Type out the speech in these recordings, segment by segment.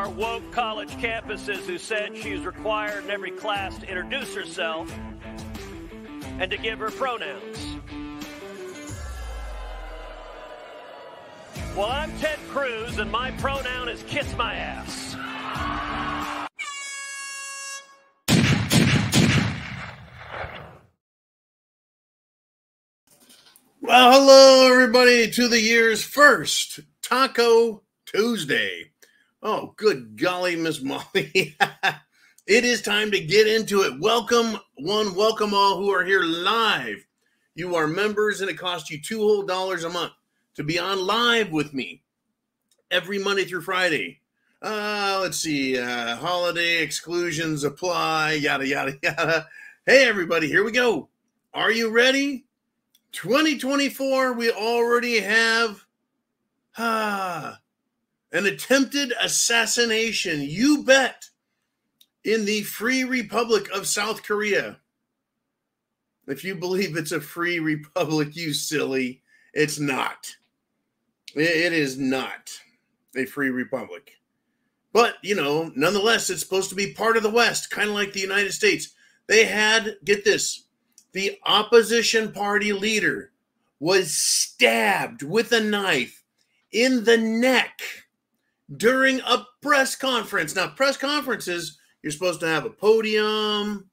our woke college campuses who said she is required in every class to introduce herself and to give her pronouns. Well, I'm Ted Cruz, and my pronoun is kiss my ass. Well, hello, everybody, to the year's first Taco Tuesday. Oh, good golly, Miss Molly. It is time to get into it. Welcome one, welcome all who are here live. You are members, and it costs you $2 whole a month to be on live with me every Monday through Friday. Let's see, holiday exclusions apply, yada, yada, yada. Hey, everybody, here we go. Are you ready? 2024, we already have an attempted assassination, you bet, in the Free Republic of South Korea. If you believe it's a free republic, you silly, it's not. It is not a free republic. But, you know, nonetheless, it's supposed to be part of the West, kind of like the United States. They had, get this, the opposition party leader was stabbed with a knife in the neck during a press conference. Now, press conferences, you're supposed to have a podium,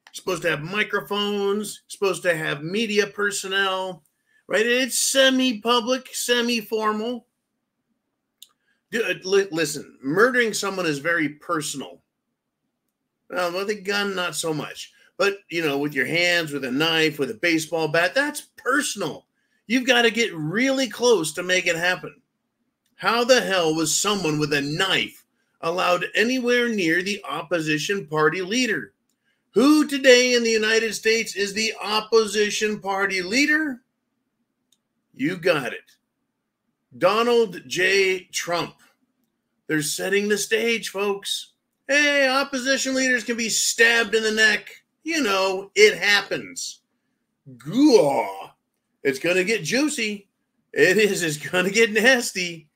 you're supposed to have microphones, you're supposed to have media personnel, right? It's semi-public, semi-formal. Listen, murdering someone is very personal. With a gun, not so much. But, you know, with your hands, with a knife, with a baseball bat, that's personal. You've got to get really close to make it happen. How the hell was someone with a knife allowed anywhere near the opposition party leader? Who today in the United States is the opposition party leader? You got it. Donald J. Trump. They're setting the stage, folks. Hey, opposition leaders can be stabbed in the neck. You know, it happens. Goo! It's going to get juicy. It is. It's going to get nasty.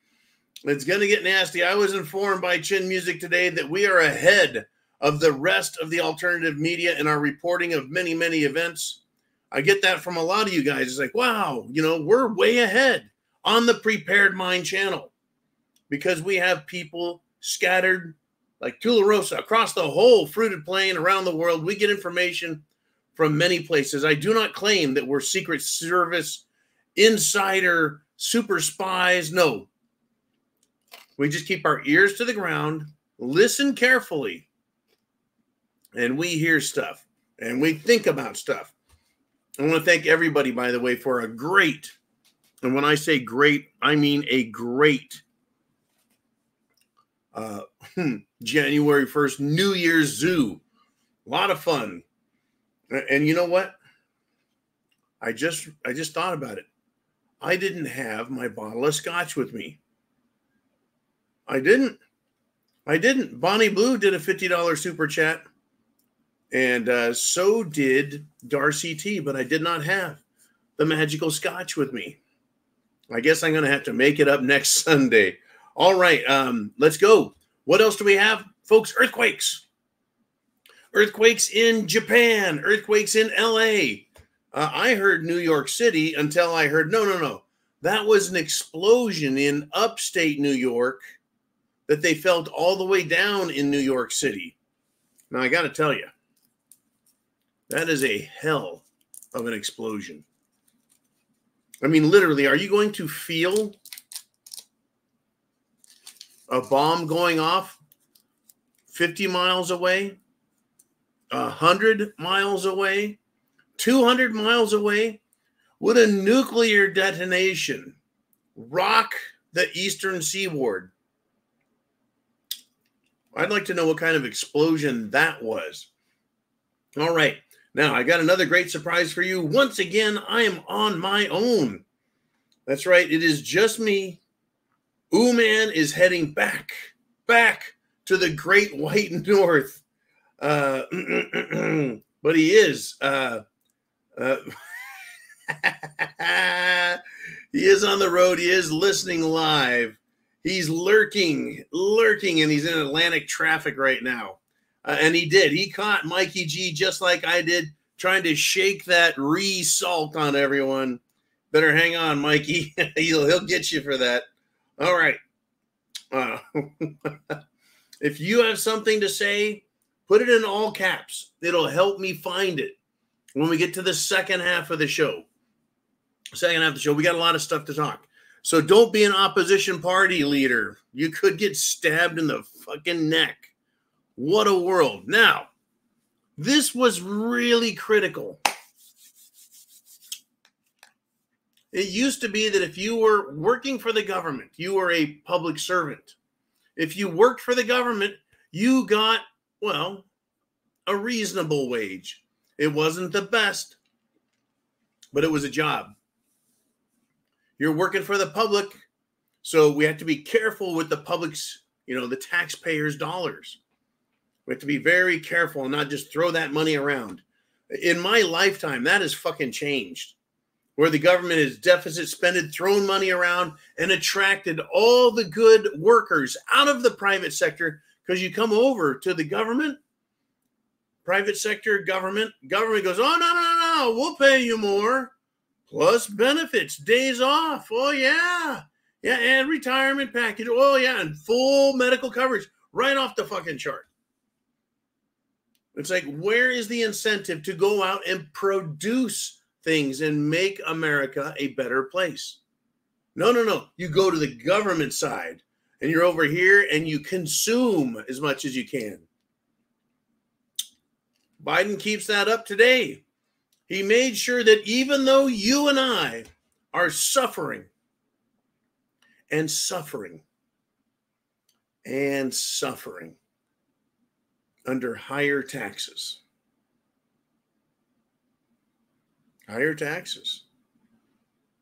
It's going to get nasty. I was informed by Chin Music today that we are ahead of the rest of the alternative media in our reporting of many, many events. I get that from a lot of you guys. It's like, wow, you know, we're way ahead on the Prepared Mind channel because we have people scattered like Tularosa across the whole fruited plain around the world. We get information from many places. I do not claim that we're Secret Service, insider, super spies. No. We just keep our ears to the ground, listen carefully, and we hear stuff, and we think about stuff. I want to thank everybody, by the way, for a great, and when I say great, I mean a great January 1st, New Year's Zoo. A lot of fun. And you know what? I just thought about it. I didn't have my bottle of scotch with me. I didn't. Bonnie Blue did a $50 super chat. And so did Darcy T. But I did not have the magical scotch with me. I guess I'm going to have to make it up next Sunday. All right, let's go. What else do we have? Folks, earthquakes. Earthquakes in Japan. Earthquakes in L.A. I heard New York City until I heard, no. That was an explosion in upstate New York that they felt all the way down in New York City. Now, I got to tell you, that is a hell of an explosion. I mean, literally, are you going to feel a bomb going off 50 miles away, 100 miles away, 200 miles away? Would a nuclear detonation rock the eastern seaboard? I'd like to know what kind of explosion that was. All right. Now, I got another great surprise for you. Once again, I am on my own. That's right. It is just me. Ooh-Man is heading back to the great white north. But he is. He is on the road. He is listening live. He's lurking, and he's in Atlantic traffic right now. And he did. He caught Mikey G just like I did, trying to shake that re-salt on everyone. Better hang on, Mikey. He'll get you for that. All right. If you have something to say, put it in all caps. It'll help me find it when we get to the second half of the show. We got a lot of stuff to talk. So don't be an opposition party leader. You could get stabbed in the fucking neck. What a world. Now, this was really critical. It used to be that if you were working for the government, you were a public servant. If you worked for the government, you got, well, a reasonable wage. It wasn't the best, but it was a job. You're working for the public, so we have to be careful with the public's, the taxpayers' dollars. We have to be very careful and not just throw that money around. In my lifetime, that has fucking changed, where the government has deficit spended, thrown money around, and attracted all the good workers out of the private sector because you come over to the government, private sector, government goes, oh, no, we'll pay you more. Plus benefits, days off. Oh, yeah. Yeah, and retirement package. Oh, yeah, and full medical coverage right off the fucking chart. It's like, where is the incentive to go out and produce things and make America a better place? No. You go to the government side, and you're over here, and you consume as much as you can. Biden keeps that up today. He made sure that even though you and I are suffering and suffering and suffering under higher taxes,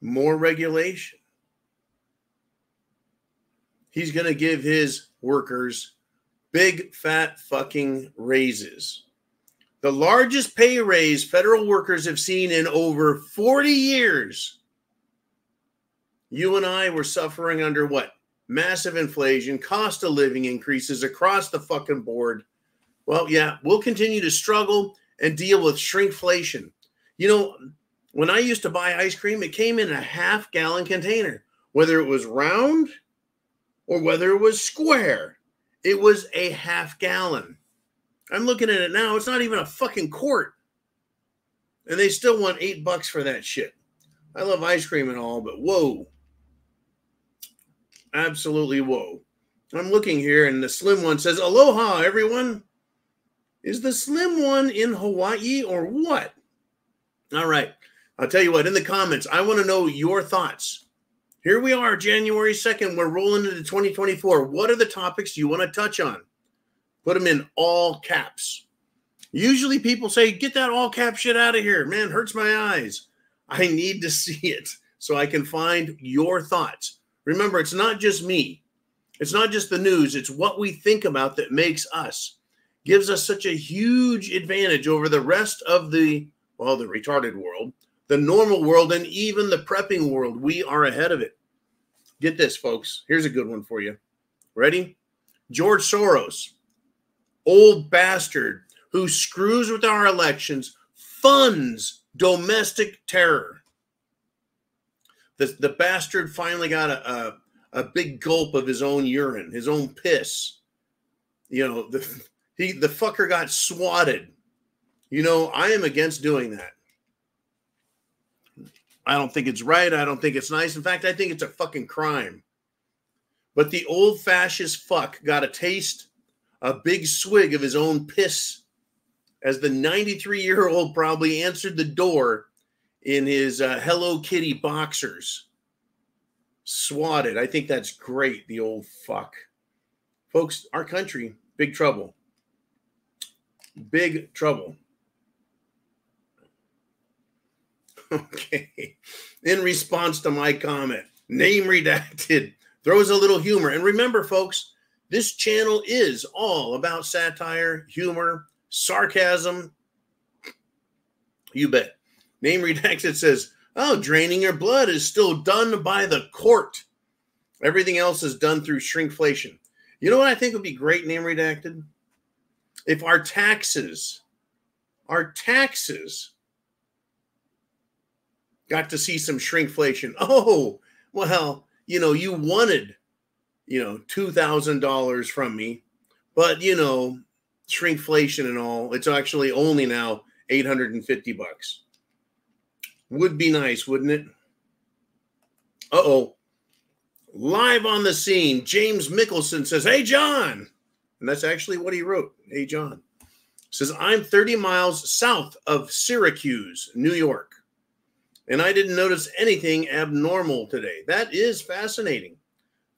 more regulation, he's going to give his workers big fat fucking raises. The largest pay raise federal workers have seen in over 40 years. You and I were suffering under what? Massive inflation, cost of living increases across the fucking board. Well, yeah, we'll continue to struggle and deal with shrinkflation. When I used to buy ice cream, it came in a half-gallon container. Whether it was round or whether it was square, it was a half-gallon. I'm looking at it now. It's not even a fucking quart. And they still want $8 for that shit. I love ice cream and all, but whoa. Absolutely whoa. I'm looking here, and the slim one says, aloha, everyone. Is the slim one in Hawaii or what? All right. I'll tell you what, in the comments, I want to know your thoughts. Here we are, January 2nd. We're rolling into 2024. What are the topics you want to touch on? Put them in all caps. Usually people say, get that all cap shit out of here. Man, hurts my eyes. I need to see it so I can find your thoughts. Remember, it's not just me. It's not just the news. It's what we think about that makes us. Gives us such a huge advantage over the rest of the retarded world, the normal world, and even the prepping world. We are ahead of it. Get this, folks. Here's a good one for you. Ready? George Soros. Old bastard who screws with our elections, funds domestic terror. The bastard finally got a big gulp of his own urine, his own piss. The fucker got swatted. I am against doing that. I don't think it's right. I don't think it's nice. In fact, I think it's a fucking crime. But the old fascist fuck got a taste, a big swig of his own piss as the 93-year-old probably answered the door in his Hello Kitty boxers. Swatted. I think that's great, the old fuck. Folks, our country, big trouble. Big trouble. Okay. In response to my comment, name redacted, throws a little humor. And remember, folks, this channel is all about satire, humor, sarcasm. You bet. Name redacted says, oh, draining your blood is still done by the court. Everything else is done through shrinkflation. You know what I think would be great, name redacted? If our taxes got to see some shrinkflation. Oh, well, you wanted, $2,000 from me, but, shrinkflation and all, it's actually only now $850. Would be nice, wouldn't it? Uh-oh. Live on the scene, James Mickelson says, "Hey, John." And that's actually what he wrote. Hey, John. Says, "I'm 30 miles south of Syracuse, New York, and I didn't notice anything abnormal today." That is fascinating.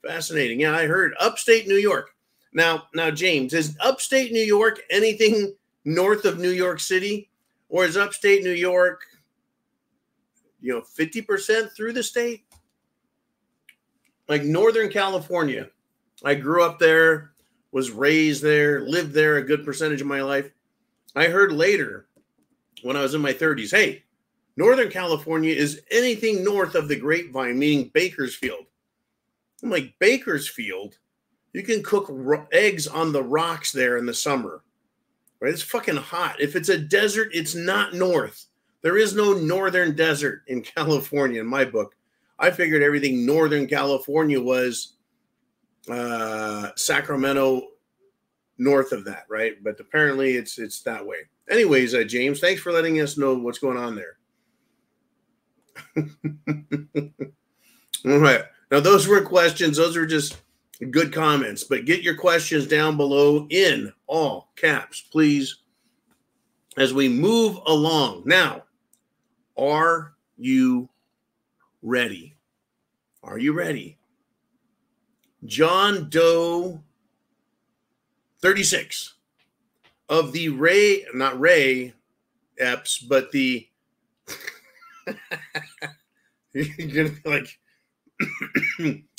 Fascinating. Yeah, I heard upstate New York. Now, James, is upstate New York anything north of New York City? Or is upstate New York, 50% through the state? Like Northern California. I grew up there, was raised there, lived there a good percentage of my life. I heard later, when I was in my 30s, hey, Northern California is anything north of the Grapevine, meaning Bakersfield. I'm like, Bakersfield? You can cook eggs on the rocks there in the summer, right? It's fucking hot. If it's a desert, it's not north. There is no northern desert in California in my book. I figured everything Northern California was Sacramento north of that, right? But apparently it's that way. Anyways, James, thanks for letting us know what's going on there. All right. Now, those weren't questions. Those are just good comments. But get your questions down below in all caps, please, as we move along. Now, are you ready? Are you ready? John Doe 36 of the not Ray Epps, but the you're gonna be like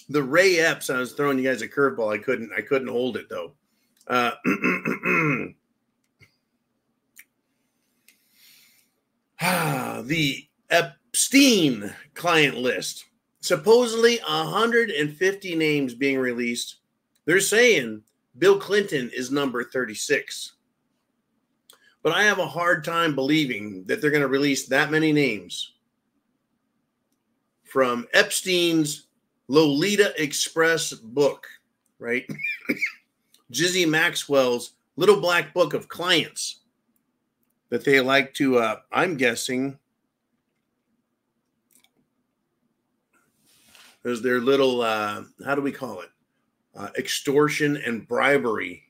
the Ray Epps. I was throwing you guys a curveball. I couldn't hold it though. The Epstein client list. Supposedly 150 names being released. They're saying Bill Clinton is number 36. But I have a hard time believing that they're going to release that many names from Epstein's Lolita Express book, right? Jizzy Maxwell's little black book of clients that they like to, I'm guessing, there's their little, how do we call it? Extortion and bribery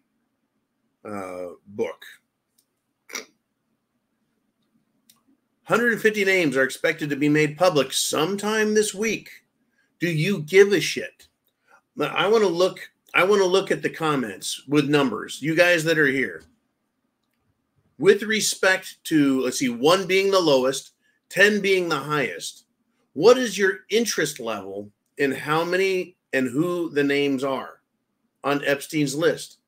book. 150 names are expected to be made public sometime this week. Do you give a shit? I want to look at the comments with numbers. You guys that are here. With respect to, let's see, 1 being the lowest, 10 being the highest. What is your interest level in how many and who the names are on Epstein's list?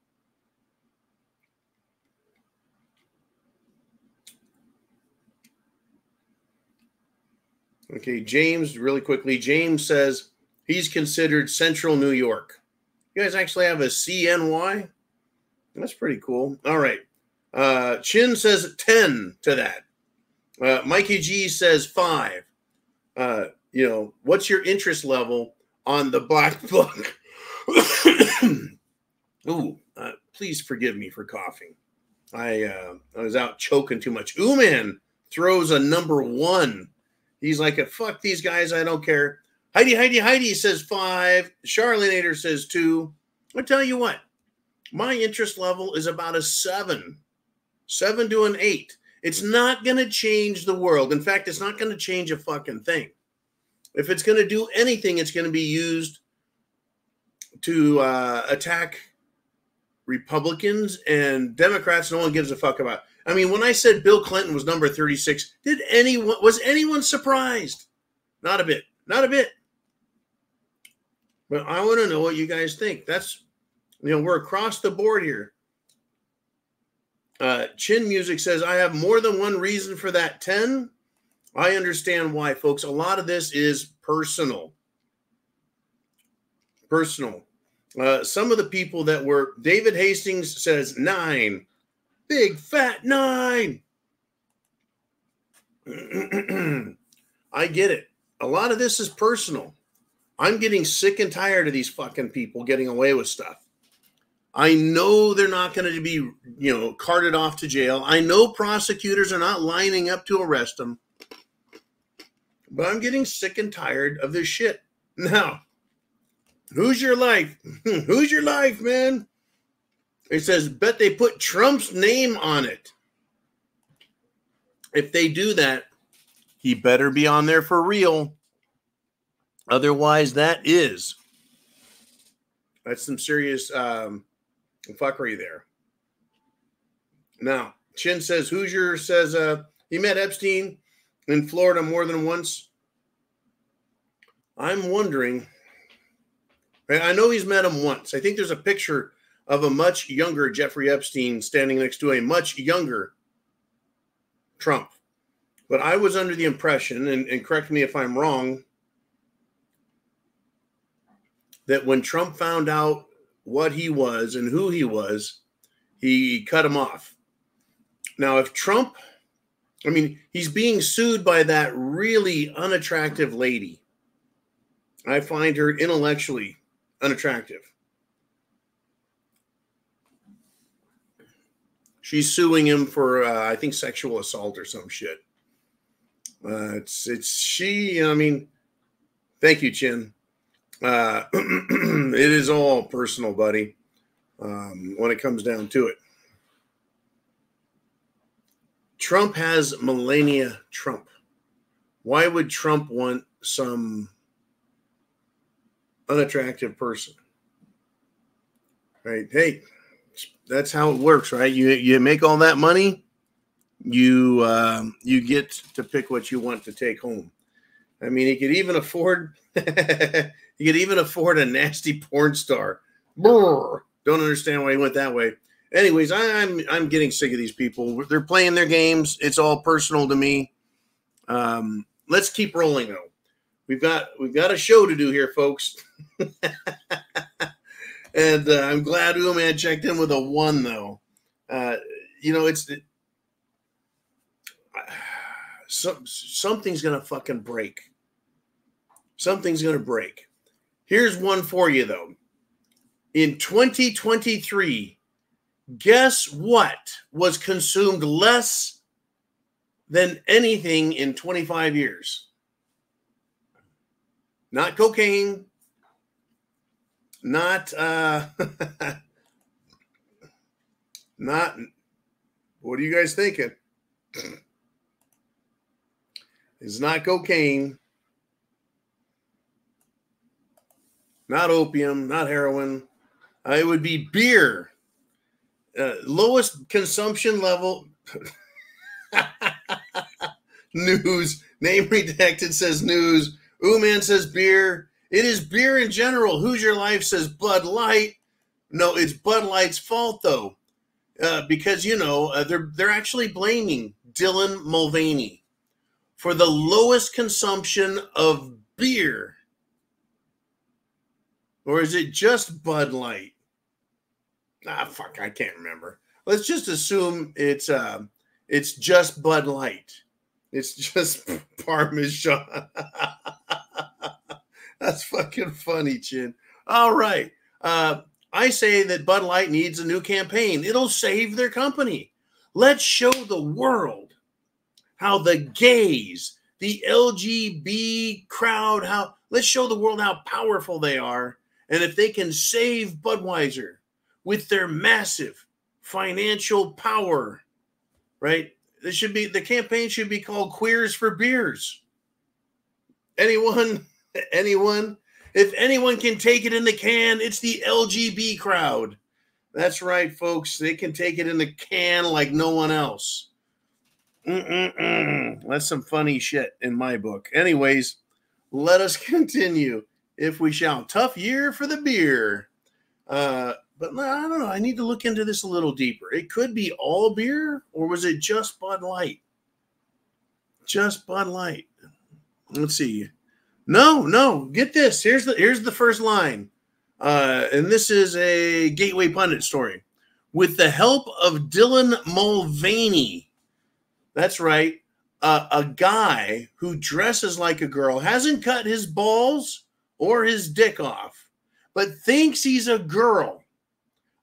Okay, James, really quickly. James says he's considered Central New York. You guys actually have a CNY? That's pretty cool. All right. Chin says 10 to that. Mikey G says 5. What's your interest level on the black book? Ooh, please forgive me for coughing. I was out choking too much. Ooman throws a number 1. He's like, fuck these guys, I don't care. Heidi says 5. Charlanator says 2. I'll tell you what, my interest level is about a 7. 7 to an 8. It's not going to change the world. In fact, it's not going to change a fucking thing. If it's going to do anything, it's going to be used to attack Republicans and Democrats. No one gives a fuck about. I mean, when I said Bill Clinton was number 36, was anyone surprised? Not a bit. Not a bit. But I want to know what you guys think. That's, we're across the board here. Chin Music says, I have more than one reason for that 10. I understand why, folks. A lot of this is personal. Personal. Some of the people that were, David Hastings says 9. Big fat 9. I get it. A lot of this is personal. I'm getting sick and tired of these fucking people getting away with stuff. I know they're not going to be, carted off to jail. I know prosecutors are not lining up to arrest them. But I'm getting sick and tired of this shit. Now, who's your life? Who's your life, man? It says, bet they put Trump's name on it. If they do that, he better be on there for real. Otherwise, that's some serious fuckery there. Now, Chin says, Hoosier says he met Epstein in Florida more than once. I'm wondering, I know he's met him once. I think there's a picture of a much younger Jeffrey Epstein standing next to a much younger Trump. But I was under the impression, and correct me if I'm wrong, that when Trump found out what he was and who he cut him off. Now, if Trump, he's being sued by that really unattractive lady. I find her intellectually unattractive. She's suing him for, I think, sexual assault or some shit. Thank you, Chin. It is all personal, buddy, when it comes down to it. Trump has Melania Trump. Why would Trump want some unattractive person? Right? Hey, that's how it works, right? You make all that money, you get to pick what you want to take home. He could even afford a nasty porn star. Brr. Don't understand why he went that way. Anyways, I'm getting sick of these people. They're playing their games. It's all personal to me. Let's keep rolling though. We've got a show to do here, folks. And I'm glad Uman checked in with a 1 though. Something's gonna fucking break. Something's gonna break. Here's one for you though. In 2023, guess what was consumed less than anything in 25 years? Not cocaine. Not what are you guys thinking? It's not cocaine, not opium, not heroin. It would be beer. Lowest consumption level. News. Name redacted says news. Uman says beer. It is beer in general. Who's Your Life says Bud Light. No, it's Bud Light's fault though, because they're actually blaming Dylan Mulvaney for the lowest consumption of beer. Or is it just Bud Light? Fuck, I can't remember. Let's just assume it's just Bud Light. It's just Parmesan. That's fucking funny, Chin. All right. I say that Bud Light needs a new campaign. It'll save their company. Let's show the world how the gays, the LGBT crowd, let's show the world how powerful they are. And if they can save Budweiser with their massive financial power, right? The campaign should be called Queers for Beers. Anyone? If anyone can take it in the can, it's the LGBT crowd. That's right, folks. They can take it in the can like no one else. That's some funny shit in my book. Anyways, let us continue, if we shall. Tough year for the beer. But I don't know. I need to look into this a little deeper. It could be all beer, or was it just Bud Light? Just Bud Light. Let's see. No. Get this. Here's the first line. And this is a Gateway Pundit story. With the help of Dylan Mulvaney, that's right, a guy who dresses like a girl, hasn't cut his balls or his dick off, but thinks he's a girl.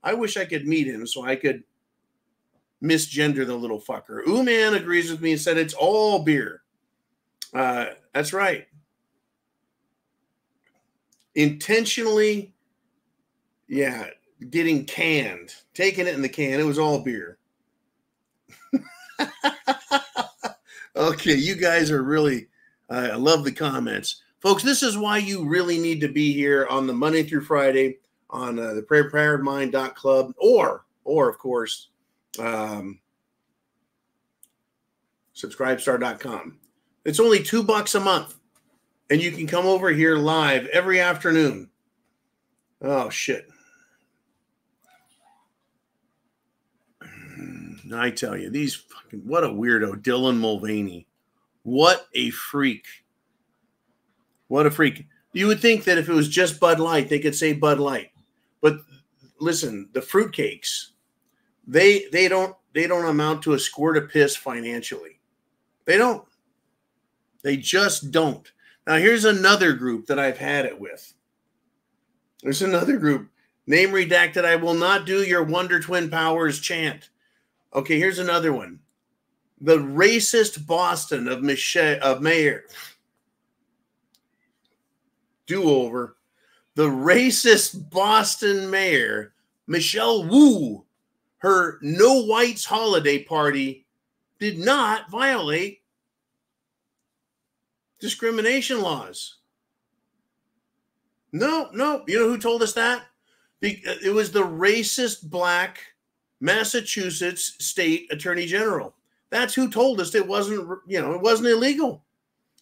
I wish I could meet him so I could misgender the little fucker. Man agrees with me and said it's all beer. That's right. Intentionally, getting canned, taking it in the can. It was all beer. Okay, you guys are really, I love the comments. Folks, this is why you really need to be here on the Monday through Friday on the thepreparedmind.club or of course, subscribestar.com. It's only $2 a month, and you can come over here live every afternoon. Oh, shit. I tell you, what a weirdo, Dylan Mulvaney. What a freak. What a freak. You would think that if it was just Bud Light, they could say Bud Light. But listen, the fruitcakes, they don't amount to a squirt of piss financially. They don't. They just don't. Now, here's another group that I've had it with. There's another group. Name redacted. I will not do your Wonder Twin Powers chant. Okay, here's another one. The racist Boston of Mayor. Do-over. The racist Boston mayor, Michelle Wu, her no whites holiday party did not violate discrimination laws. No. You know who told us that? It was the racist black Massachusetts State Attorney General. That's who told us it wasn't illegal.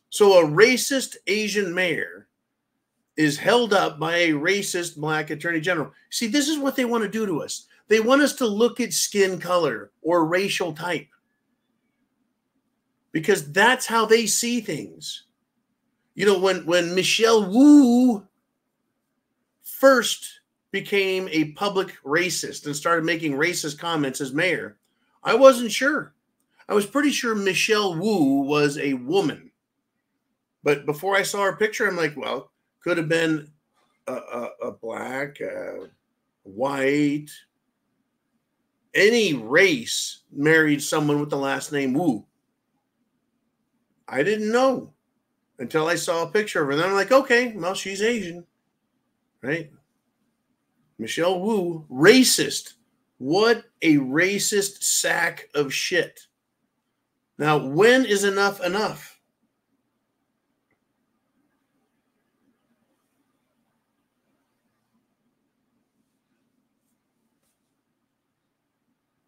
So a racist Asian mayor is held up by a racist black Attorney General. See, this is what they want to do to us. They want us to look at skin color or racial type because that's how they see things. You know, when Michelle Wu first became a public racist and started making racist comments as mayor, I wasn't sure. I was pretty sure Michelle Wu was a woman. But before I saw her picture, I'm like, well, could have been a black, white, any race married someone with the last name Wu. I didn't know until I saw a picture of her. And then I'm like, okay, well, she's Asian, right? Michelle Wu, racist. What a racist sack of shit. Now, when is enough enough?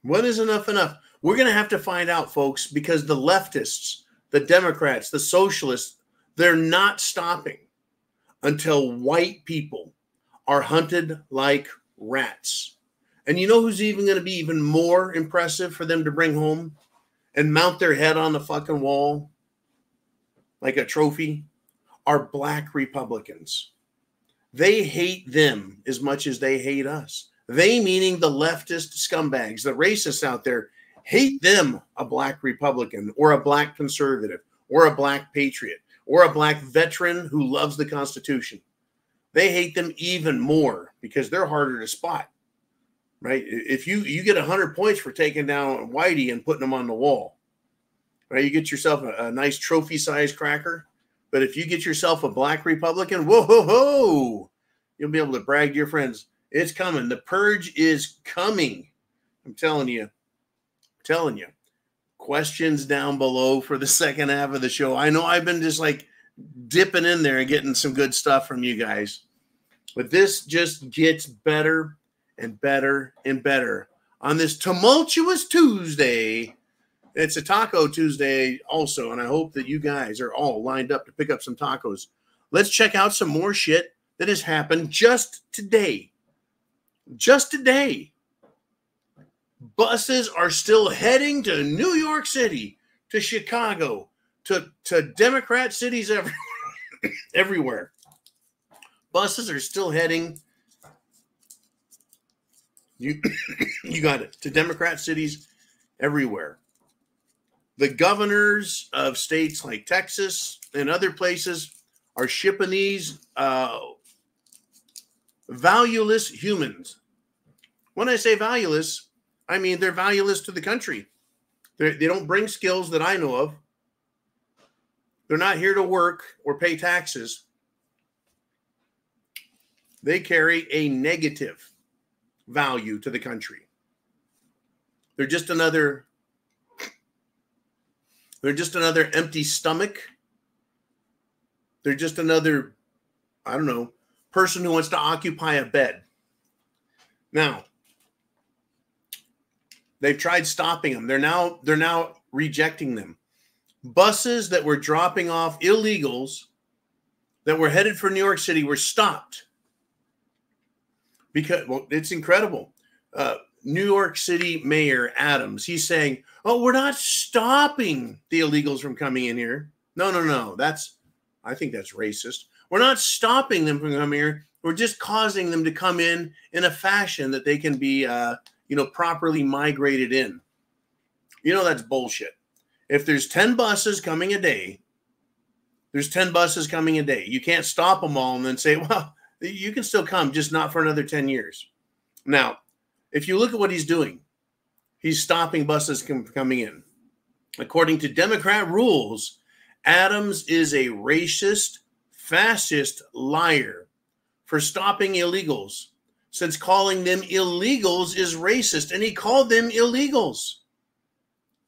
When is enough enough? We're going to have to find out, folks, because the leftists, the Democrats, the socialists, they're not stopping until white people are hunted like rats. And you know who's even going to be even more impressive for them to bring home and mount their head on the fucking wall like a trophy? Are black Republicans. They hate them as much as they hate us. They, meaning the leftist scumbags, the racists out there, hate them, a black Republican or a black conservative or a black patriot or a black veteran who loves the Constitution. They hate them even more because they're harder to spot, right? If you get 100 points for taking down Whitey and putting them on the wall, right? You get yourself a nice trophy-sized cracker. But if you get yourself a black Republican, whoa, you'll be able to brag to your friends. It's coming. The purge is coming. I'm telling you. Questions down below for the second half of the show. I know I've been just like dipping in there and getting some good stuff from you guys. But this just gets better and better and better on this tumultuous Tuesday. It's a Taco Tuesday also, and I hope that you guys are all lined up to pick up some tacos. Let's check out some more shit that has happened just today. Just today. Buses are still heading to New York City, to Chicago, to Democrat cities everywhere. Buses are still heading You, you got it. To Democrat cities everywhere. The governors of states like Texas and other places are shipping these valueless humans. When I say valueless, I mean they're valueless to the country. They don't bring skills that I know of. They're not here to work or pay taxes. They carry a negative value to the country. They're just another empty stomach. They're just another, I don't know, person who wants to occupy a bed. Now, they've tried stopping them. They're now rejecting them. Buses that were dropping off illegals that were headed for New York City were stopped. Because, well, it's incredible. New York City Mayor Adams, he's saying, oh, we're not stopping the illegals from coming in here. No. I think that's racist. We're not stopping them from coming here. We're just causing them to come in a fashion that they can be, properly migrated in. That's bullshit. If there's 10 buses coming a day, there's 10 buses coming a day. You can't stop them all and then say, well, you can still come, just not for another 10 years. Now, if you look at what he's doing, he's stopping buses coming in. According to Democrat rules, Adams is a racist, fascist liar for stopping illegals, since calling them illegals is racist, and he called them illegals.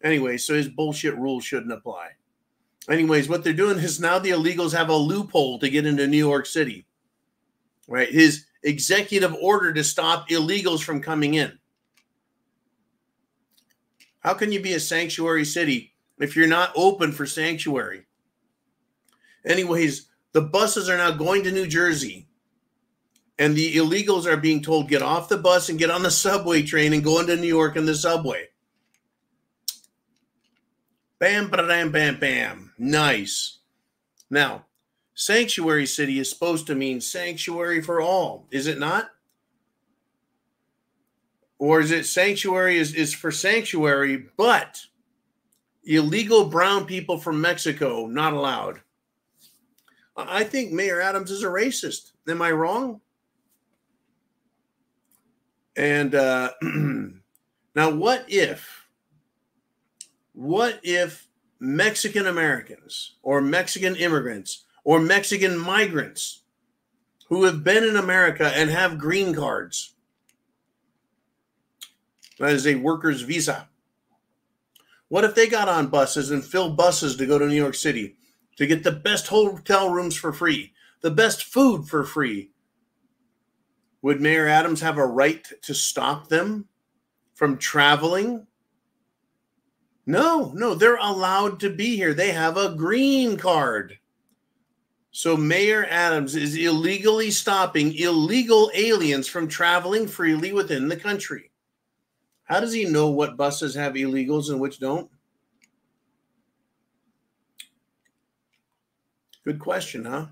Anyway, so his bullshit rules shouldn't apply. Anyways, what they're doing is now the illegals have a loophole to get into New York City. Right? His executive order to stop illegals from coming in. How can you be a sanctuary city if you're not open for sanctuary? Anyways, the buses are now going to New Jersey, and the illegals are being told, get off the bus and get on the subway train and go into New York in the subway. Bam, bam, bam, bam. Nice. Now, sanctuary city is supposed to mean sanctuary for all, is it not? Or is it sanctuary is for sanctuary, but illegal brown people from Mexico not allowed? I think Mayor Adams is a racist. Am I wrong? And now what if Mexican Americans or Mexican immigrants or Mexican migrants who have been in America and have green cards, that is a worker's visa, what if they got on buses and filled buses to go to New York City to get the best hotel rooms for free, the best food for free? Would Mayor Adams have a right to stop them from traveling? No, they're allowed to be here. They have a green card. So Mayor Adams is illegally stopping illegal aliens from traveling freely within the country. How does he know what buses have illegals and which don't? Good question, huh?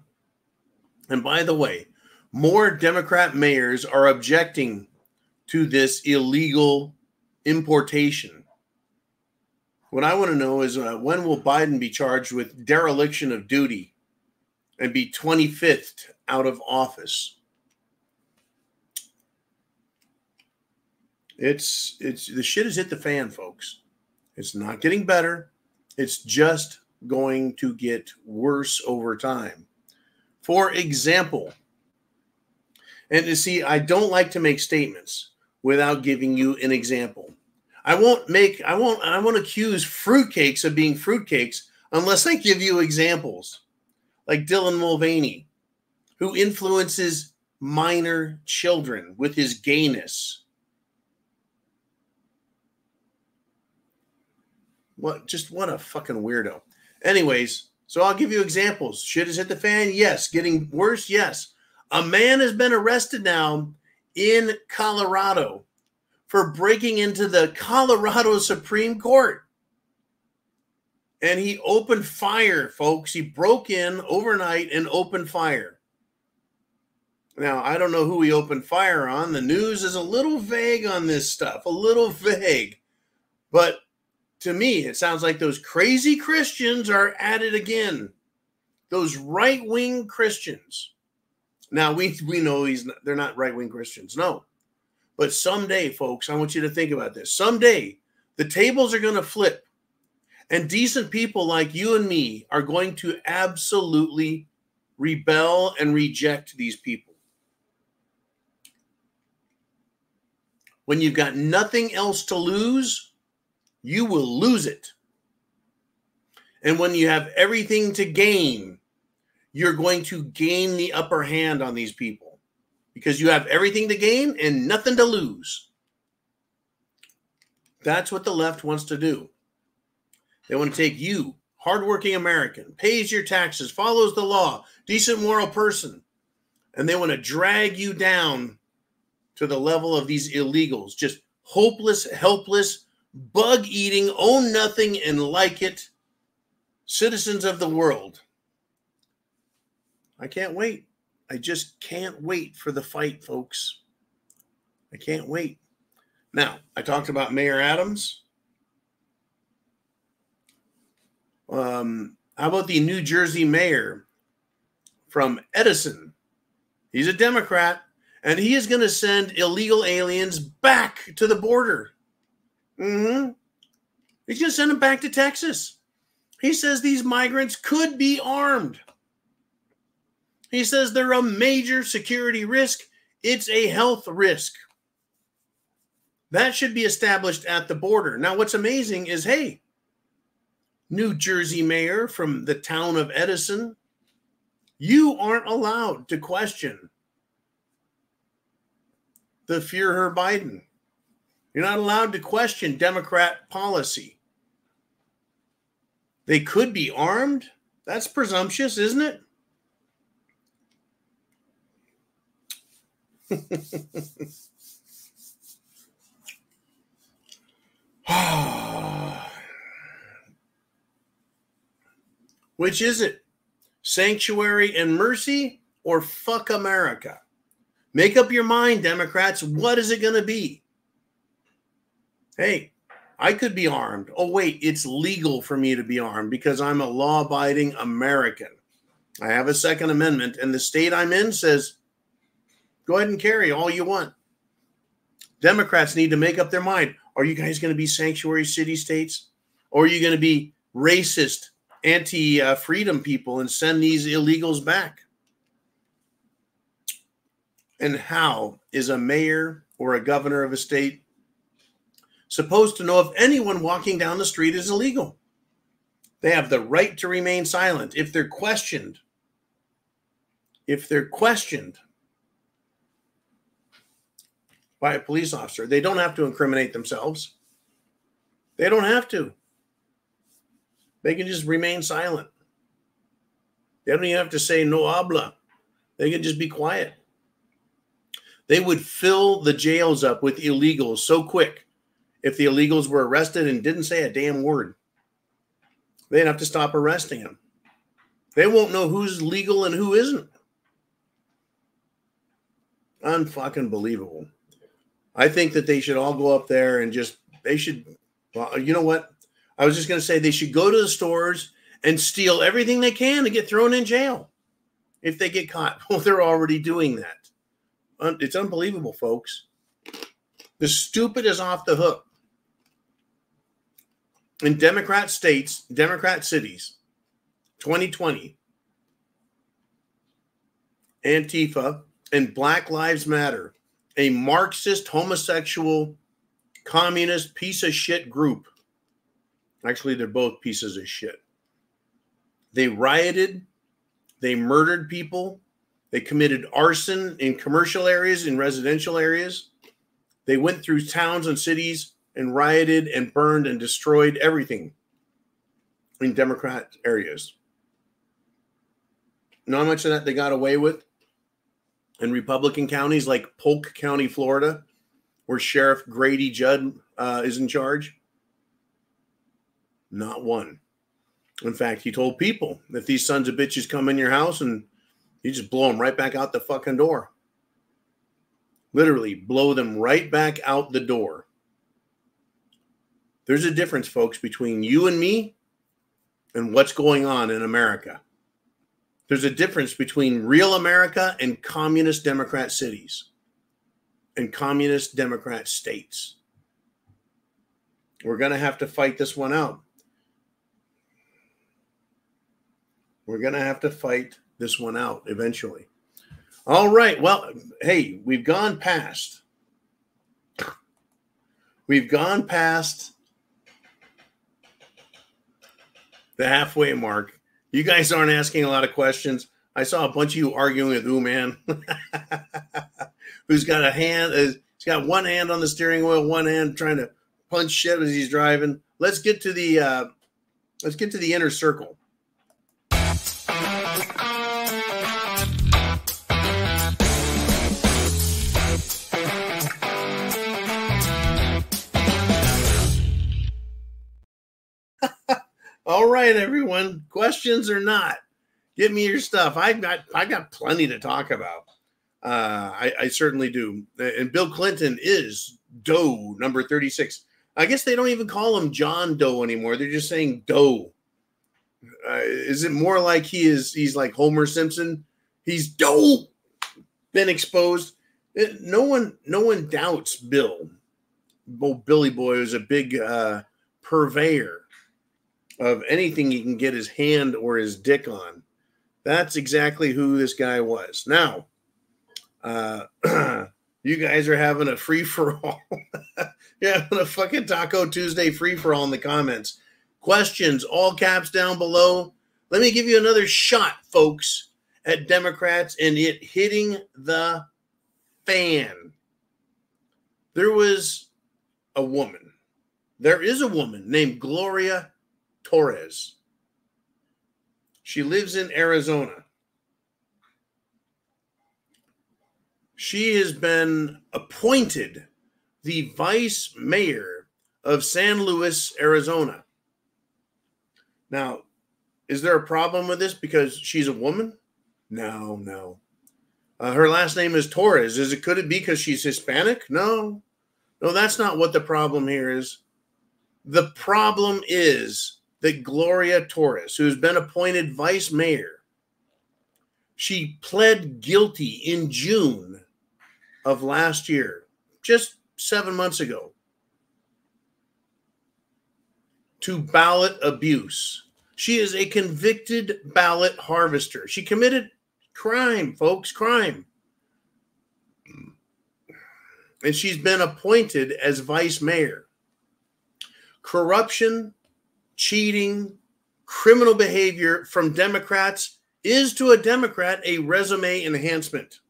And by the way, more Democrat mayors are objecting to this illegal importation. What I want to know is when will Biden be charged with dereliction of duty and be 25th out of office? It's the shit has hit the fan, folks. It's not getting better. It's just going to get worse over time. For example, and you see, I don't like to make statements without giving you an example. I won't accuse fruitcakes of being fruitcakes unless I give you examples. Like Dylan Mulvaney, who influences minor children with his gayness. What a fucking weirdo. Anyways, so I'll give you examples. Shit has hit the fan? Yes. Getting worse? Yes. A man has been arrested now in Colorado for breaking into the Colorado Supreme Court. And he opened fire, folks. He broke in overnight and opened fire. Now, I don't know who he opened fire on. The news is a little vague on this stuff, a little vague. But to me, it sounds like those crazy Christians are at it again. Those right-wing Christians. Now, we know they're not right-wing Christians, no. But someday, folks, I want you to think about this. Someday, the tables are going to flip. And decent people like you and me are going to absolutely rebel and reject these people. When you've got nothing else to lose, you will lose it. And when you have everything to gain, you're going to gain the upper hand on these people because you have everything to gain and nothing to lose. That's what the left wants to do. They want to take you, hardworking American, pays your taxes, follows the law, decent moral person, and they want to drag you down to the level of these illegals, just hopeless, helpless, bug-eating, own nothing and like it citizens of the world. I can't wait. I just can't wait for the fight, folks. I can't wait. Now, I talked about Mayor Adams. How about the New Jersey mayor from Edison? He's a Democrat, and he is going to send illegal aliens back to the border. He's going to send them back to Texas. He says these migrants could be armed. He says they're a major security risk. It's a health risk. That should be established at the border. Now, what's amazing is, hey, New Jersey mayor from the town of Edison, you aren't allowed to question the Führer Biden. You're not allowed to question Democrat policy. They could be armed. That's presumptuous, isn't it? Which is it? Sanctuary and mercy or fuck America? Make up your mind, Democrats. What is it going to be? Hey, I could be armed. Oh, wait, it's legal for me to be armed because I'm a law-abiding American. I have a Second Amendment, and the state I'm in says, go ahead and carry all you want. Democrats need to make up their mind. Are you guys going to be sanctuary city states? Or are you going to be racist, anti-freedom people and send these illegals back? And how is a mayor or a governor of a state supposed to know if anyone walking down the street is illegal? They have the right to remain silent. If they're questioned by a police officer, they don't have to incriminate themselves. They don't have to. They can just remain silent. They don't even have to say no habla. They can just be quiet. They would fill the jails up with illegals so quick if the illegals were arrested and didn't say a damn word. They'd have to stop arresting them. They won't know who's legal and who isn't. Unfucking believable. I think that they should all go up there and well, you know what? I was just going to say they should go to the stores and steal everything they can to get thrown in jail if they get caught. Well, they're already doing that. It's unbelievable, folks. The stupid is off the hook. In Democrat states, Democrat cities, 2020, Antifa and Black Lives Matter, a Marxist, homosexual, communist piece of shit group. Actually, they're both pieces of shit. They rioted. They murdered people. They committed arson in commercial areas, in residential areas. They went through towns and cities and rioted and burned and destroyed everything in Democrat areas. You know how much of that they got away with in Republican counties like Polk County, Florida, where Sheriff Grady Judd is in charge? Not one. In fact, he told people, if these sons of bitches come in your house, and you just blow them right back out the fucking door. Literally blow them right back out the door. There's a difference, folks, between you and me and what's going on in America. There's a difference between real America and communist Democrat cities and communist Democrat states. We're going to have to fight this one out. We're going to have to fight this one out eventually. All right. Well, hey, we've gone past the halfway mark. You guys aren't asking a lot of questions. I saw a bunch of you arguing with man who's got he's got one hand on the steering wheel, one hand trying to punch shit as he's driving. Let's get to the inner circle. All right, everyone. Questions or not, give me your stuff. I got plenty to talk about. I certainly do. And Bill Clinton is Doe number 36. I guess they don't even call him John Doe anymore. They're just saying Doe. Is it more like he's like Homer Simpson? He's Doe. Been exposed. No one doubts Bill. Billy Boy is a big purveyor of anything he can get his hand or his dick on. That's exactly who this guy was. Now, you guys are having a free-for-all. You're having a fucking Taco Tuesday free-for-all in the comments. Questions, all caps down below. Let me give you another shot, folks, at Democrats and it hitting the fan. There is a woman named Gloria Torres. She lives in Arizona. She has been appointed the vice mayor of San Luis, Arizona. Now, is there a problem with this because she's a woman? No. Her last name is Torres. Could it be because she's Hispanic? No, that's not what the problem here is. The problem is that Gloria Torres, who's been appointed vice mayor, she pled guilty in June of last year, just 7 months ago, to ballot abuse. She is a convicted ballot harvester. She committed crime, folks, crime. And she's been appointed as vice mayor. Corruption, cheating, criminal behavior from Democrats is to a Democrat a resume enhancement.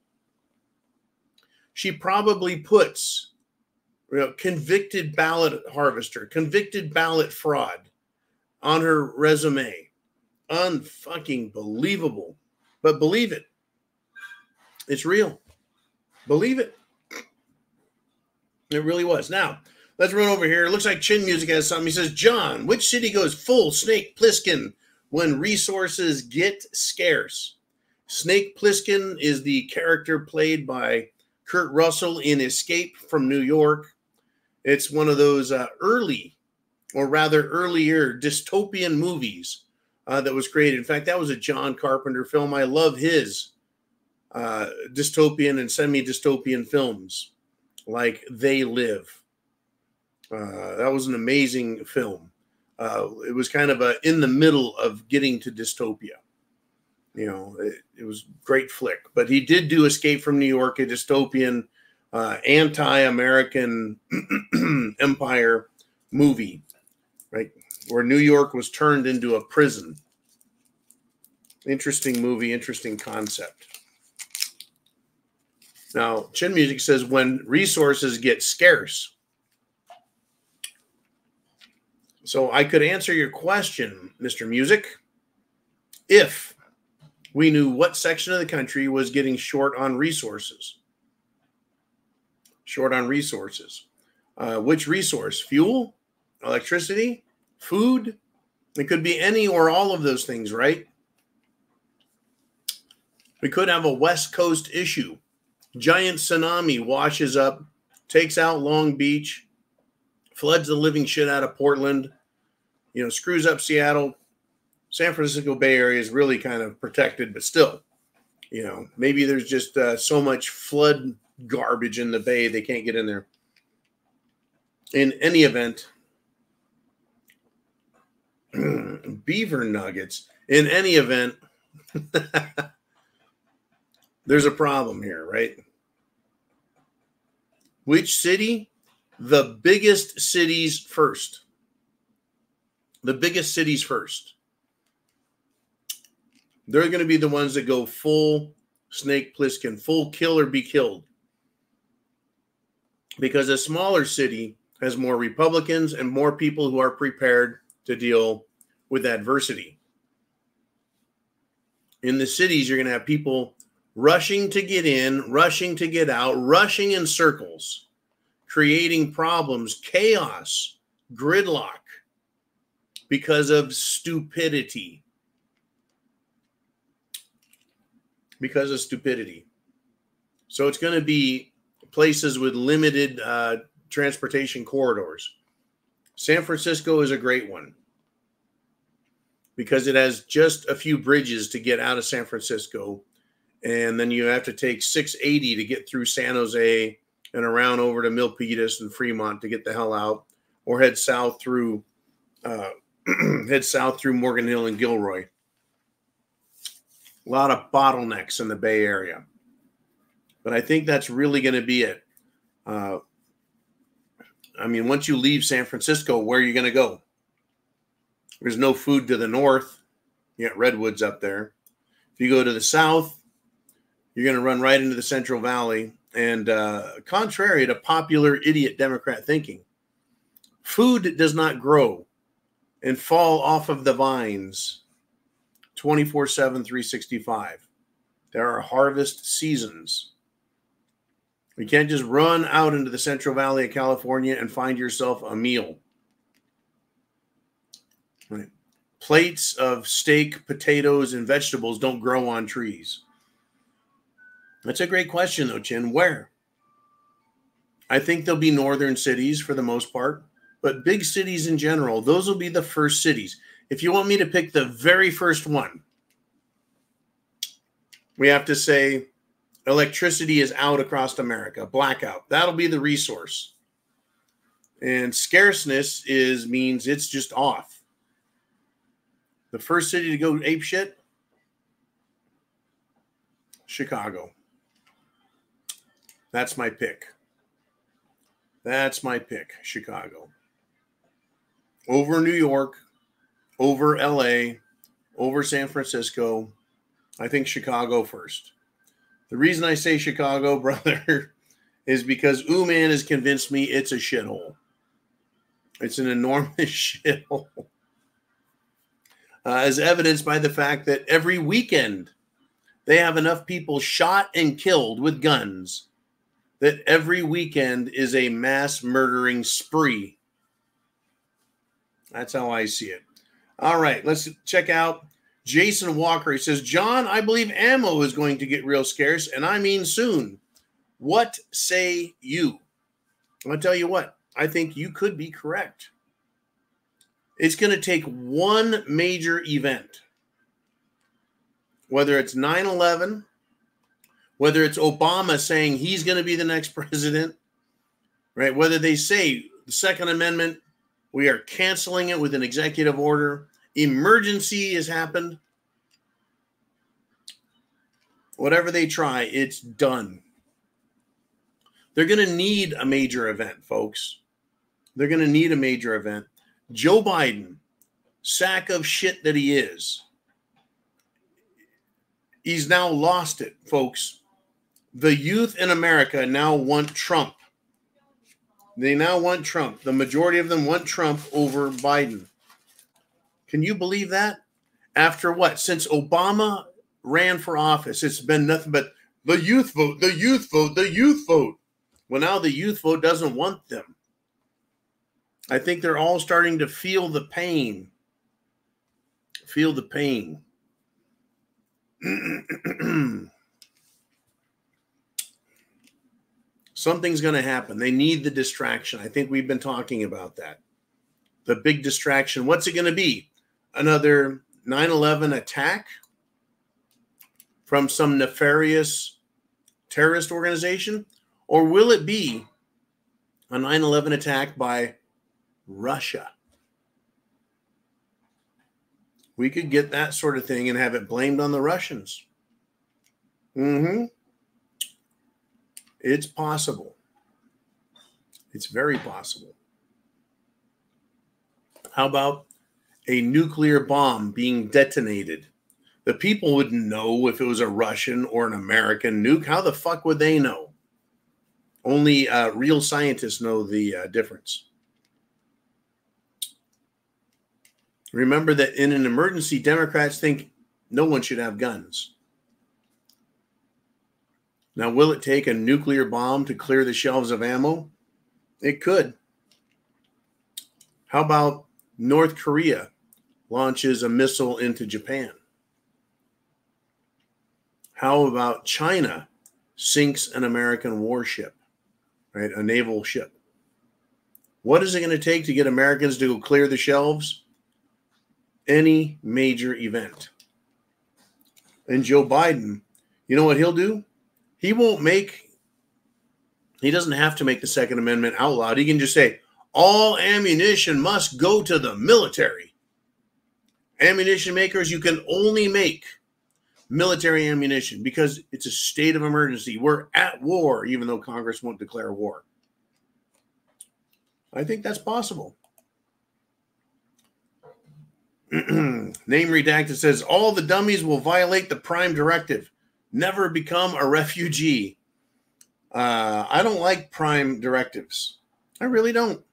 She probably puts convicted ballot harvester, convicted ballot fraud on her resume. Unfucking believable. But believe it. It's real. Believe it. It really was. Now, let's run over here. It looks like Chin Music has something. He says, John, which city goes full Snake Plissken when resources get scarce? Snake Plissken is the character played by Kurt Russell in Escape from New York. It's one of those earlier dystopian movies that was created. In fact, that was a John Carpenter film. I love his dystopian and semi-dystopian films like They Live. That was an amazing film. It was kind of in the middle of getting to dystopia. It was a great flick. But he did do Escape from New York, a dystopian, anti-American empire movie, right? Where New York was turned into a prison. Interesting movie, interesting concept. Now, Chin Music says, when resources get scarce. So I could answer your question, Mr. Music, if we knew what section of the country was getting short on resources. Short on resources. Which resource? Fuel? Electricity? Food? It could be any or all of those things, right? We could have a West Coast issue Giant tsunami washes up, takes out Long Beach, floods the living shit out of Portland, screws up Seattle. San Francisco Bay Area is really kind of protected, but still, maybe there's just so much flood garbage in the bay they can't get in there. In any event, beaver nuggets. In any event, there's a problem here, right? Which city? The biggest cities first. The biggest cities first. They're going to be the ones that go full Snake Plissken, full kill or be killed. Because a smaller city has more Republicans and more people who are prepared to deal with adversity. In the cities, you're going to have people rushing to get in, rushing to get out, rushing in circles, creating problems, chaos, gridlock because of stupidity. Because of stupidity. So it's going to be places with limited transportation corridors. San Francisco is a great one because it has just a few bridges to get out of San Francisco. And then you have to take 680 to get through San Jose and around over to Milpitas and Fremont to get the hell out, or head south through Morgan Hill and Gilroy. A lot of bottlenecks in the Bay Area. But I think that's really going to be it. Once you leave San Francisco, where are you going to go? There's no food to the north. You got redwoods up there. If you go to the south, you're going to run right into the Central Valley. And contrary to popular idiot Democrat thinking, food does not grow and fall off of the vines 24/7, 365. There are harvest seasons. You can't just run out into the Central Valley of California and find yourself a meal. Right. Plates of steak, potatoes, and vegetables don't grow on trees. That's a great question, though, Chin. Where? I think there'll be northern cities for the most part, but big cities in general, those will be the first cities. If you want me to pick the very first one, we have to say electricity is out across America, blackout. That'll be the resource. And scarceness means it's just off. The first city to go apeshit, Chicago. That's my pick. That's my pick, Chicago. Over New York, over LA, over San Francisco. I think Chicago first. The reason I say Chicago, brother, is because man has convinced me it's a shithole. It's an enormous shithole. As evidenced by the fact that every weekend they have enough people shot and killed with guns that every weekend is a mass murdering spree. That's how I see it. All right, let's check out Jason Walker. He says, John, I believe ammo is going to get real scarce, and I mean soon. What say you? I'm going to tell you what. I think you could be correct. It's going to take one major event, whether it's 9/11, whether it's Obama saying he's going to be the next president, right? Whether they say the Second Amendment, we are canceling it with an executive order, emergency has happened. Whatever they try, it's done. They're going to need a major event, folks. They're going to need a major event. Joe Biden, sack of shit that he is, he's now lost it, folks. The youth in America now want Trump. They now want Trump. The majority of them want Trump over Biden. Can you believe that? After what? Since Obama ran for office, it's been nothing but the youth vote, the youth vote, the youth vote. Well, now the youth vote doesn't want them. I think they're all starting to feel the pain. Feel the pain. Something's going to happen. They need the distraction. I think we've been talking about that. The big distraction. What's it going to be? Another 9/11 attack from some nefarious terrorist organization? Or will it be a 9/11 attack by Russia? We could get that sort of thing and have it blamed on the Russians. It's possible. It's very possible. How about a nuclear bomb being detonated? The people wouldn't know if it was a Russian or an American nuke. How the fuck would they know? Only real scientists know the difference. Remember that in an emergency, Democrats think no one should have guns. Now, will it take a nuclear bomb to clear the shelves of ammo? It could. How about North Korea launches a missile into Japan? How about China sinks an American warship, right? A naval ship. What is it going to take to get Americans to go clear the shelves? Any major event. And Joe Biden, you know what he'll do? He doesn't have to make the Second Amendment outlawed. He can just say, all ammunition must go to the military. Ammunition makers, you can only make military ammunition because it's a state of emergency. We're at war, even though Congress won't declare war. I think that's possible. Name redacted says, all the dummies will violate the Prime Directive. Never become a refugee. I don't like Prime directives. I really don't.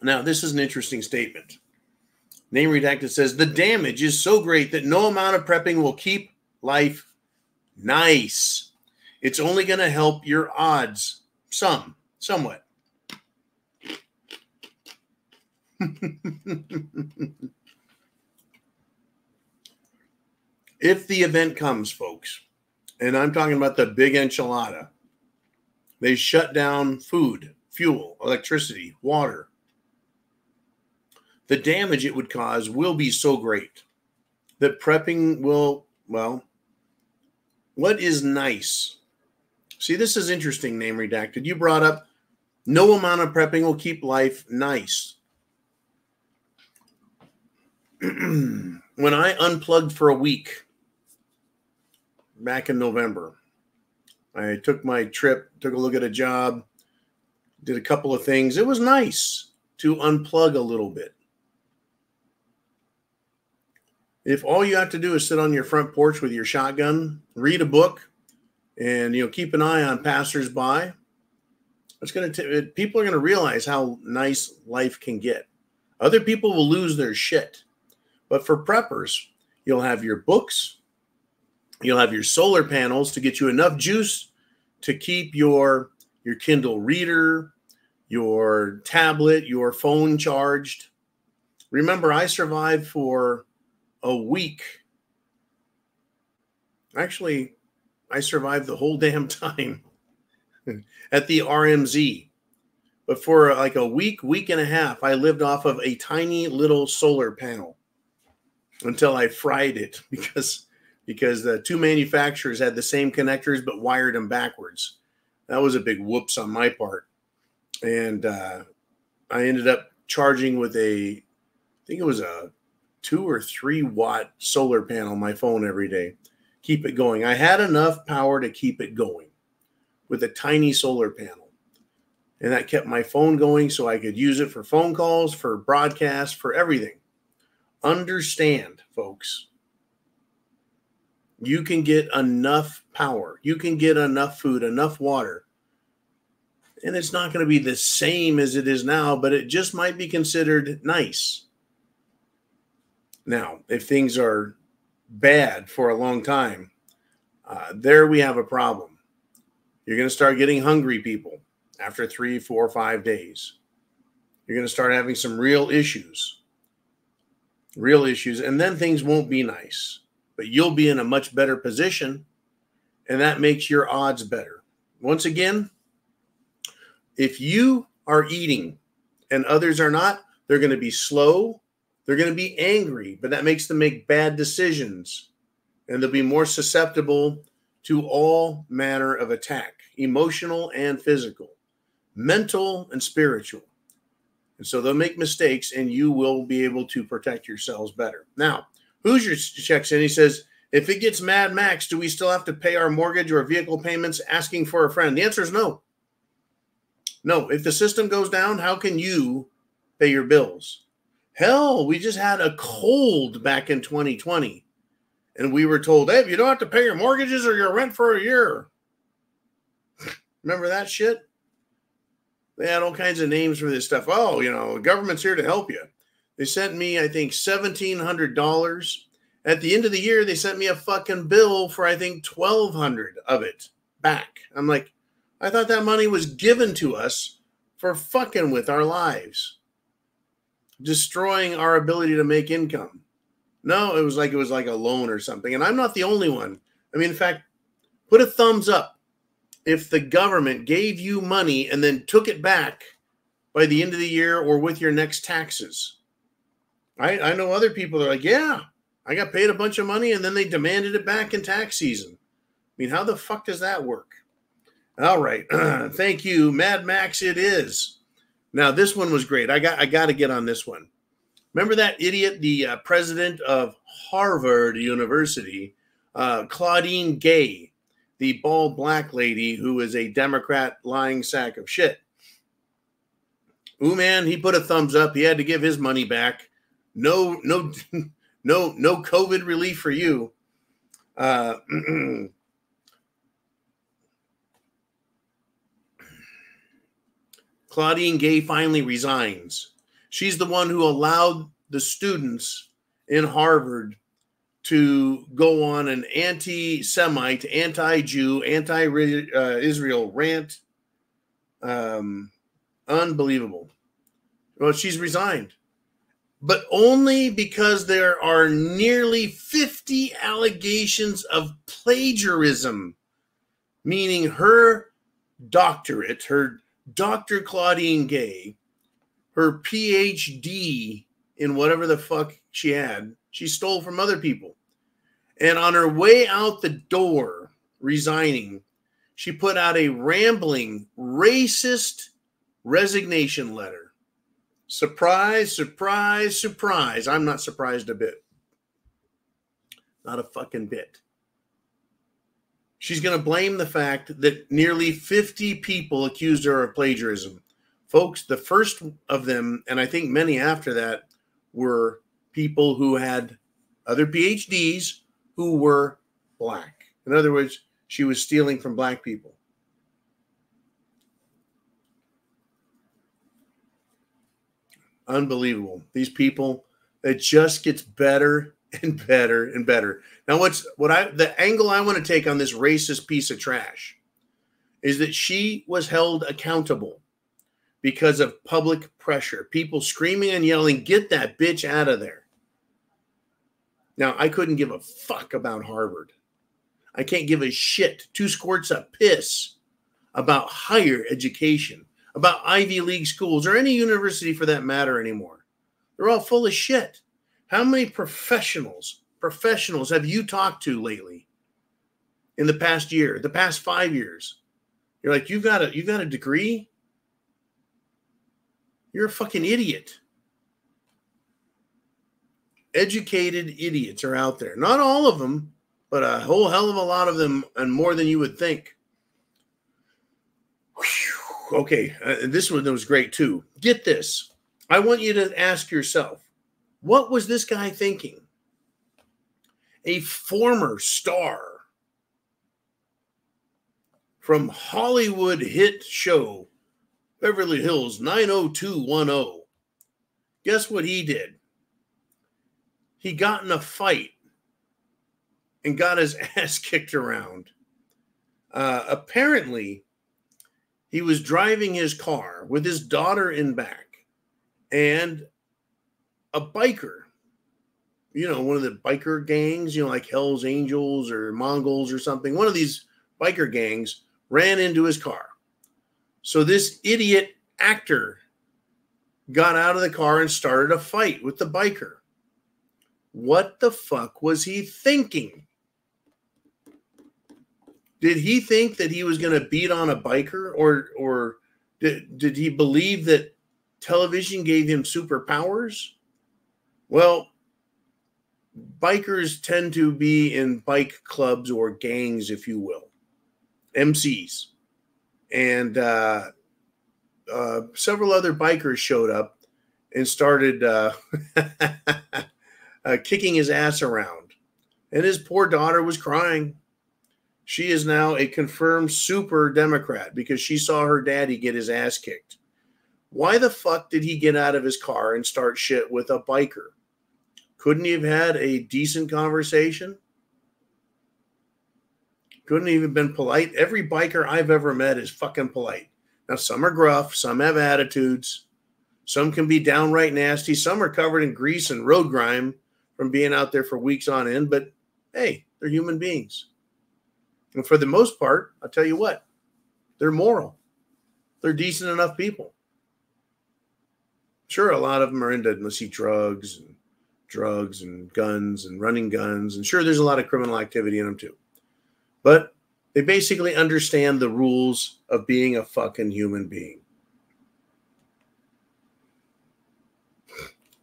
Now, this is an interesting statement. Name redacted says, the damage is so great that no amount of prepping will keep life nice. It's only going to help your odds somewhat. If the event comes, folks, and I'm talking about the big enchilada, they shut down food, fuel, electricity, water. The damage it would cause will be so great that prepping will, well, what is nice? See, this is interesting, name redacted. You brought up no amount of prepping will keep life nice. When I unplugged for a week back in November, I took my trip, took a look at a job, did a couple of things. It was nice to unplug a little bit. If all you have to do is sit on your front porch with your shotgun, read a book, and keep an eye on passersby, people are going to realize how nice life can get. Other people will lose their shit. But for preppers, you'll have your books, you'll have your solar panels to get you enough juice to keep your Kindle reader, your tablet, your phone charged. Remember, I survived for a week. Actually, I survived the whole damn time at the RMZ. But for like a week and a half, I lived off of a tiny little solar panel until I fried it because the two manufacturers had the same connectors but wired them backwards. That was a big whoops on my part. And I ended up charging with I think it was a 2 or 3 watt solar panel on my phone every day. Keep it going. I had enough power to keep it going with a tiny solar panel. And that kept my phone going so I could use it for phone calls, for broadcasts, for everything. Understand, folks, you can get enough power. You can get enough food, enough water. And it's not going to be the same as it is now, but it just might be considered nice. Now, if things are bad for a long time, there we have a problem. You're going to start getting hungry people after 3, 4, 5 days. You're going to start having some real issues, and then things won't be nice. but you'll be in a much better position, and that makes your odds better. Once again, if you are eating and others are not, they're going to be slow, they're going to be angry, but that makes them make bad decisions, and they'll be more susceptible to all manner of attack, emotional and physical, mental and spiritual. And so they'll make mistakes, and you will be able to protect yourselves better. Now, Hoosier checks in. He says, if it gets Mad Max, do we still have to pay our mortgage or vehicle payments asking for a friend? The answer is no. No. If the system goes down, how can you pay your bills? Hell, we just had a cold back in 2020, and we were told, hey, you don't have to pay your mortgages or your rent for a year. Remember that shit? They had all kinds of names for this stuff. Oh, you know, the government's here to help you. They sent me, I think, $1,700. At the end of the year, they sent me a fucking bill for, I think, $1,200 of it back. I'm like, I thought that money was given to us for fucking with our lives, destroying our ability to make income. No, it was like a loan or something. And I'm not the only one. I mean, in fact, put a thumbs up if the government gave you money and then took it back by the end of the year or with your next taxes. I know other people that are like, yeah, I got paid a bunch of money and then they demanded it back in tax season. I mean, how the fuck does that work? All right. Thank you. Mad Max it is. Now, this one was great. I got to get on this one. Remember that idiot, the president of Harvard University, Claudine Gay, the bald black lady who is a Democrat lying sack of shit. Ooh, man, he put a thumbs up. He had to give his money back. No COVID relief for you. Claudine Gay finally resigns. She's the one who allowed the students in Harvard to go on an anti-Semite, anti-Jew, anti-Israel rant. Unbelievable. Well, she's resigned. But only because there are nearly 50 allegations of plagiarism, meaning her doctorate, her Dr. Claudine Gay, her PhD in whatever the fuck she had, she stole from other people. And on her way out the door, resigning, she put out a rambling, racist resignation letter. Surprise, surprise, surprise. I'm not surprised a bit. Not a fucking bit. She's going to blame the fact that nearly 50 people accused her of plagiarism. Folks, the first of them, and I think many after that, were people who had other PhDs who were black. In other words, she was stealing from black people. Unbelievable. These people, it just gets better and better and better. Now, the angle I want to take on this racist piece of trash is that she was held accountable because of public pressure. People screaming and yelling, get that bitch out of there. Now, I couldn't give a fuck about Harvard. I can't give a shit, 2 squirts of piss about higher education, about Ivy League schools, or any university for that matter anymore. They're all full of shit. How many professionals have you talked to lately in the past year, the past 5 years? You're like, you've got a degree? You're a fucking idiot. Educated idiots are out there. Not all of them, but a whole hell of a lot of them, and more than you would think. Whew. Okay, this one was great too. Get this. I want you to ask yourself, what was this guy thinking? A former star from Hollywood hit show Beverly Hills 90210. Guess what he did? He got in a fight and got his ass kicked around. Apparently, he was driving his car with his daughter in back, and a biker one of the biker gangs, like Hell's Angels or Mongols or something. One of these biker gangs ran into his car. So this idiot actor got out of the car and started a fight with the biker. What the fuck was he thinking? Did he think that he was going to beat on a biker, or did he believe that television gave him superpowers? Well, bikers tend to be in bike clubs or gangs, if you will, MCs. And several other bikers showed up and started kicking his ass around. And his poor daughter was crying. She is now a confirmed super Democrat because she saw her daddy get his ass kicked. Why the fuck did he get out of his car and start shit with a biker? Couldn't he have had a decent conversation? Couldn't he have been polite? Every biker I've ever met is fucking polite. Now, some are gruff, some have attitudes, some can be downright nasty, some are covered in grease and road grime from being out there for weeks on end, but hey, they're human beings. And for the most part, I'll tell you what, they're moral. They're decent enough people. Sure, a lot of them are into, let's see, drugs and guns and running guns. And sure, there's a lot of criminal activity in them too. But they basically understand the rules of being a fucking human being.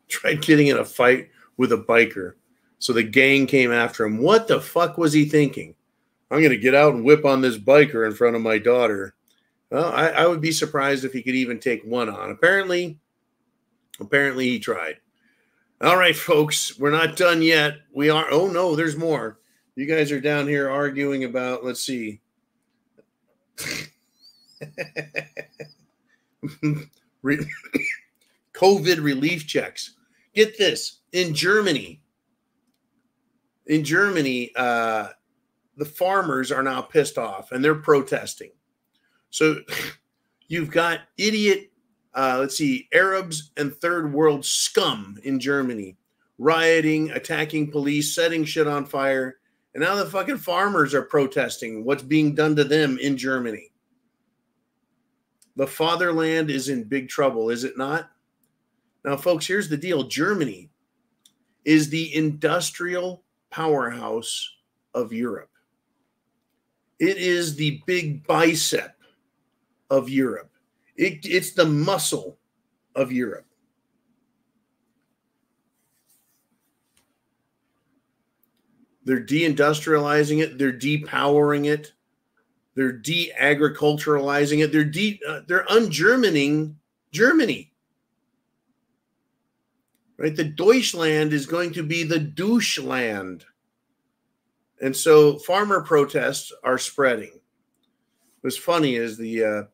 Tried getting in a fight with a biker. So the gang came after him. What the fuck was he thinking? I'm going to get out and whip on this biker in front of my daughter. Well, I would be surprised if he could even take one on. Apparently he tried. All right, folks, we're not done yet. We are. Oh, no, there's more. You guys are down here arguing about, let's see. COVID relief checks. Get this. In Germany, the farmers are now pissed off and they're protesting. So you've got idiot, Arabs and third world scum in Germany rioting, attacking police, setting shit on fire. And now the fucking farmers are protesting what's being done to them in Germany. The fatherland is in big trouble, is it not? Now, folks, here's the deal. Germany is the industrial powerhouse of Europe. It is the big bicep of Europe. It's the muscle of Europe. They're deindustrializing it. They're depowering it. They're de-agriculturalizing it. They're un-Germaning Germany. Right? The Deutschland is going to be the Doucheland. And so farmer protests are spreading. What's funny is if you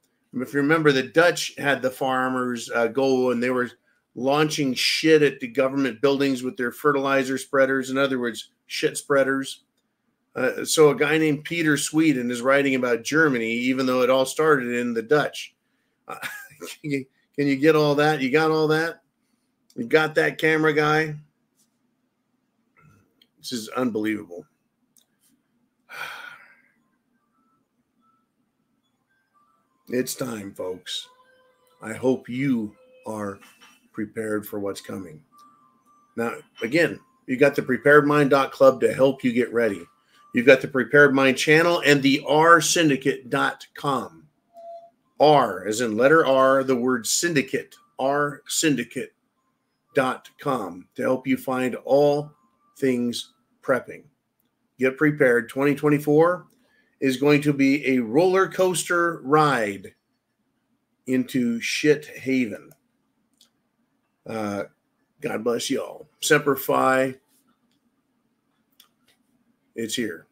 remember, the Dutch had the farmers go and they were launching shit at the government buildings with their fertilizer spreaders. In other words, shit spreaders. So a guy named Peter Sweden is writing about Germany, even though it all started in the Dutch. Can you get all that? You got all that? You got that, camera guy? This is unbelievable. It's time, folks. I hope you are prepared for what's coming. Now, again, you got the preparedmind.club to help you get ready. You've got the Prepared Mind channel and the rsyndicate.com. R as in letter R, the word syndicate, rsyndicate.com, to help you find all things prepping. Get prepared. 2024 is going to be a roller coaster ride into shit haven. God bless y'all. Semper Fi. It's here.